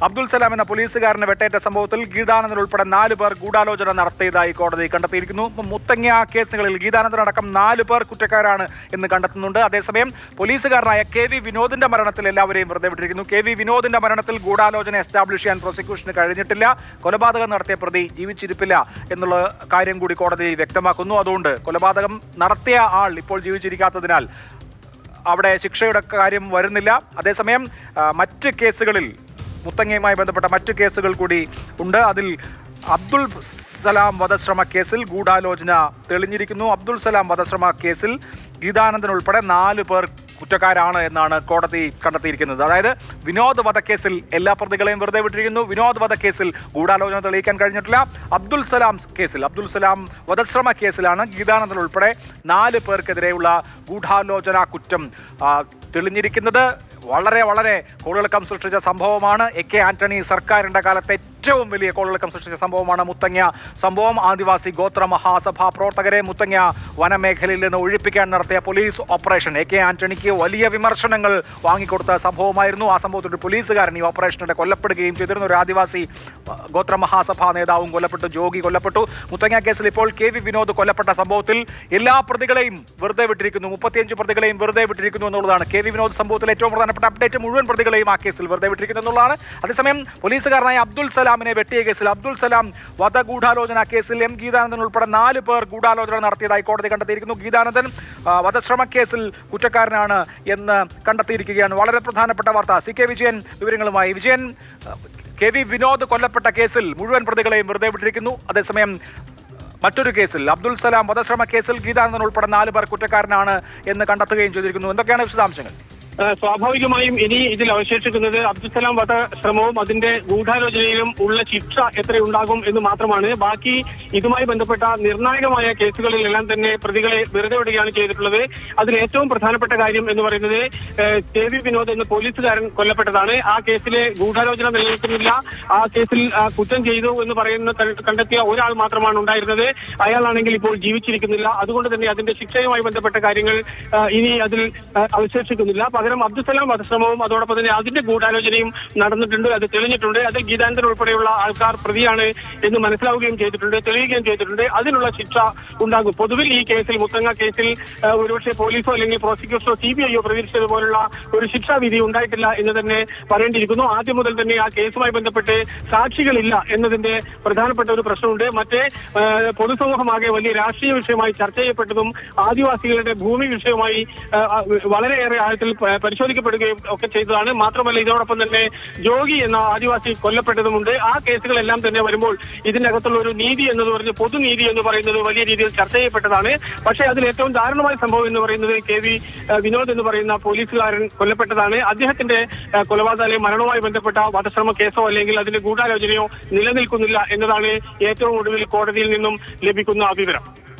അബ്ദുൽ സലാം എന്ന പോലീസുകാരനെ വെട്ടേറ്റ സംഭവത്തിൽ ഗീതാനന്ദൻ ഉൾപ്പെടെ 4 പേർ ഗൂഢാലോചന നടത്തിയതായി കോടതി കണ്ടെത്തിയിരിക്കുന്നു. മുത്തങ്ങ കേസുകളിൽ ഗീതാനന്ദൻ അടക്കം 4 പേർ കുറ്റക്കാരാണ് എന്ന് കണ്ടെത്തുന്നുണ്ട്. അതേസമയം പോലീസുകാരനായ KV വിനോദിന്റെ മരണത്തിൽ എല്ലാവരെയും വെറുതെ വിട്ടിരിക്കുന്നു. KV വിനോദിന്റെ മരണത്തിൽ ഗൂഢാലോചന എസ്റ്റാബ്ലിഷ് ചെയ്യാൻ പ്രോസിക്യൂഷന് കഴിഞ്ഞിട്ടില്ല. കൊലപാതകം നടത്തിയ പ്രതി ജീവിച്ചിരിപ്പില്ല എന്നുള്ള കാര്യം കൂടി കോടതി വ്യക്തമാക്കുന്നു. അതുകൊണ്ട് കൊലപാതകം നടത്തിയ ആൾ ഇപ്പോൾ ജീവിച്ചിരിക്കാത്തതിനാൽ അവിടെ ശിക്ഷയുടെ കാര്യം വരുന്നില്ല. അതേസമയം മറ്റ് കേസുകളിൽ മുത്തങ്ങയുമായി ബന്ധപ്പെട്ട മറ്റ് കേസുകൾ കൂടി ഉണ്ട്. അതിൽ അബ്ദുൽ സലാം വധശ്രമ കേസിൽ ഗൂഢാലോചന തെളിഞ്ഞിരിക്കുന്നു. അബ്ദുൽ സലാം വധശ്രമ കേസിൽ ഗീതാനന്ദൻ ഉൾപ്പെടെ 4 പേർ കുറ്റക്കാരാണ് എന്നാണ് കോടതി കണ്ടെത്തിയിരിക്കുന്നത്. അതായത് വിനോദ് വധക്കേസിൽ എല്ലാ പ്രതികളെയും വെറുതെ വിട്ടിരിക്കുന്നു. വിനോദ് വധക്കേസിൽ ഗൂഢാലോചന തെളിയിക്കാൻ കഴിഞ്ഞിട്ടില്ല. അബ്ദുൽ സലാം വധശ്രമ കേസിലാണ് ഗീതാനന്ദൻ ഉൾപ്പെടെ 4 പേർക്കെതിരെയുള്ള ഗൂഢാലോചന കുറ്റം തെളിഞ്ഞിരിക്കുന്നത്. വളരെ വളരെ കോളിളക്കം സൃഷ്ടിച്ച സംഭവമാണ്. AK ആന്റണി സർക്കാരിന്റെ കാലത്തെ ഏറ്റവും വലിയ കോളിളക്കം സൃഷ്ടിച്ച സംഭവമാണ് മുത്തങ്ങ സംഭവം. ആദിവാസി ഗോത്ര മഹാസഭാ പ്രവർത്തകരെ മുത്തങ്ങ വനമേഖലയിൽ നിന്ന് ഒഴിപ്പിക്കാൻ നടത്തിയ പോലീസ് ഓപ്പറേഷൻ AK ആന്റണിക്ക് വലിയ വിമർശനങ്ങൾ വാങ്ങിക്കൊടുത്ത സംഭവമായിരുന്നു. ആ സംഭവത്തിൽ പോലീസുകാരൻ ഈ ഓപ്പറേഷനിടെ കൊല്ലപ്പെടുകയും ചെയ്തിരുന്നു. ഒരു ആദിവാസി ഗോത്ര മഹാസഭാ നേതാവും കൊല്ലപ്പെട്ടു, ജോഗി കൊല്ലപ്പെട്ടു. മുത്തങ്ങ കേസിൽ ഇപ്പോൾ KV വിനോദ് കൊല്ലപ്പെട്ട സംഭവത്തിൽ എല്ലാ പ്രതികളെയും വെറുതെ വിട്ടിരിക്കുന്നു. 35 പ്രതികളെയും വെറുതെ വിട്ടിരിക്കുന്നു എന്നുള്ളതാണ് KV വിനോദ് സംഭവത്തിൽ ഏറ്റവും പ്രധാനപ്പെട്ട അപ്ഡേറ്റ്. മുഴുവൻ പ്രതികളെയും ആ കേസിൽ വെറുതെ വിട്ടിരിക്കുന്നു എന്നുള്ളതാണ്. അതേസമയം പോലീസുകാരനായ അബ്ദുൽ സലാമിനെ വെട്ടിയ കേസിൽ അബ്ദുൽ സലാം വധഗൂഢാലോചന കേസിൽ ഗീതാനന്ദൻ ഉൾപ്പെടെ 4 പേർ ഗൂഢാലോചന നടത്തിയതായി കോടതി കണ്ടെത്തിയിരിക്കുന്നു. ഗീതാനന്ദൻ വധശ്രമ കേസിൽ കുറ്റക്കാരനാണ് എന്ന് കണ്ടെത്തിയിരിക്കുകയാണ്. വളരെ പ്രധാനപ്പെട്ട വാർത്ത. CK വിജയൻ വിവരങ്ങളുമായി. വിജയൻ, KV വിനോദ് കൊല്ലപ്പെട്ട കേസിൽ മുഴുവൻ പ്രതികളെയും വെറുതെ വിട്ടിരിക്കുന്നു. അതേസമയം മറ്റൊരു കേസിൽ അബ്ദുൽ സലാം വധശ്രമ കേസിൽ ഗീതാനന്ദൻ ഉൾപ്പെടെ 4 പേർ കുറ്റക്കാരനാണ് എന്ന് കണ്ടെത്തുകയും ചെയ്തിരിക്കുന്നു. എന്തൊക്കെയാണ് വിശദാംശങ്ങൾ? സ്വാഭാവികമായും ഇനി ഇതിൽ അവശേഷിക്കുന്നത് അബ്ദുൽസലാം വധശ്രമവും അതിന്റെ ഗൂഢാലോചനയിലും ഉള്ള ശിക്ഷ എത്രയുണ്ടാകും എന്ന് മാത്രമാണ്. ബാക്കി ഇതുമായി ബന്ധപ്പെട്ട നിർണായകമായ കേസുകളിലെല്ലാം തന്നെ പ്രതികളെ വെറുതെ വിടുകയാണ് ചെയ്തിട്ടുള്ളത്. അതിൽ ഏറ്റവും പ്രധാനപ്പെട്ട കാര്യം എന്ന് പറയുന്നത് KV വിനോദ് എന്ന പോലീസുകാരൻ കൊല്ലപ്പെട്ടതാണ്. ആ കേസിലെ ഗൂഢാലോചന നിലനിൽക്കുന്നില്ല. ആ കേസിൽ കുറ്റം ചെയ്തു എന്ന് കണ്ടെത്തിയ ഒരാൾ മാത്രമാണ് ഉണ്ടായിരുന്നത്. അയാളാണെങ്കിൽ ഇപ്പോൾ ജീവിച്ചിരിക്കുന്നില്ല. അതുകൊണ്ട് തന്നെ അതിന്റെ ശിക്ഷയുമായി ബന്ധപ്പെട്ട കാര്യങ്ങൾ ഇനി അതിൽ അവശേഷിക്കുന്നില്ല. പകരം അബ്ദുൽസലാം വധശ്രമവും അതോടൊപ്പം തന്നെ അതിന്റെ ഗൂഢാലോചനയും നടന്നിട്ടുണ്ട്. അത് തെളിഞ്ഞിട്ടുണ്ട്. അത് ഗീതാനന്ദൻ ഉൾപ്പെടെയുള്ള ആൾക്കാർ പ്രതിയാണ് എന്ന് മനസ്സിലാവുകയും ചെയ്തിട്ടുണ്ട്, തെളിയുകയും ചെയ്തിട്ടുണ്ട്. അതിനുള്ള ശിക്ഷ ഉണ്ടാകും. പൊതുവിൽ ഈ കേസിൽ, മുത്തങ്ങ കേസിൽ ഒരുപക്ഷെ പോലീസോ അല്ലെങ്കിൽ പ്രോസിക്യൂഷനോ CBIയോ പ്രതീക്ഷിച്ചതുപോലുള്ള ഒരു ശിക്ഷാവിധി ഉണ്ടായിട്ടില്ല എന്ന് തന്നെ പറയേണ്ടിയിരിക്കുന്നു. ആദ്യം മുതൽ തന്നെ ആ കേസുമായി ബന്ധപ്പെട്ട് സാക്ഷികളില്ല എന്നതിന്റെ പ്രധാനപ്പെട്ട ഒരു പ്രശ്നമുണ്ട്. മറ്റേ പൊതുസമൂഹമാകെ വലിയ രാഷ്ട്രീയ വിഷയമായി ചർച്ച ചെയ്യപ്പെട്ടതും ആദിവാസികളുടെ ഭൂമി വിഷയമായി വളരെയേറെ ആഴത്തിൽ പരിശോധിക്കപ്പെടുകയും ഒക്കെ ചെയ്തതാണ്. മാത്രമല്ല ഇതോടൊപ്പം തന്നെ ജോഗി എന്ന ആദിവാസി കൊല്ലപ്പെട്ടതുമുണ്ട്. ആ കേസുകളെല്ലാം തന്നെ വരുമ്പോൾ ഇതിനകത്തുള്ള ഒരു നീതി എന്ന് പറഞ്ഞ് പൊതുനീതി എന്ന് പറയുന്നത് വലിയ രീതിയിൽ ചർച്ച ചെയ്യപ്പെട്ടതാണ്. പക്ഷേ അതിൽ ഏറ്റവും ദാരുണമായ സംഭവം എന്ന് പറയുന്നത് KV വിനോദ് എന്ന് പറയുന്ന പോലീസുകാരൻ കൊല്ലപ്പെട്ടതാണ്. അദ്ദേഹത്തിന്റെ കൊലപാതക മരണവുമായി ബന്ധപ്പെട്ട വധശ്രമ കേസോ അല്ലെങ്കിൽ അതിന്റെ ഗൂഢാലോചനയോ നിലനിൽക്കുന്നില്ല എന്നതാണ് ഏറ്റവും ഒടുവിൽ കോടതിയിൽ നിന്നും ലഭിക്കുന്ന വിവരം.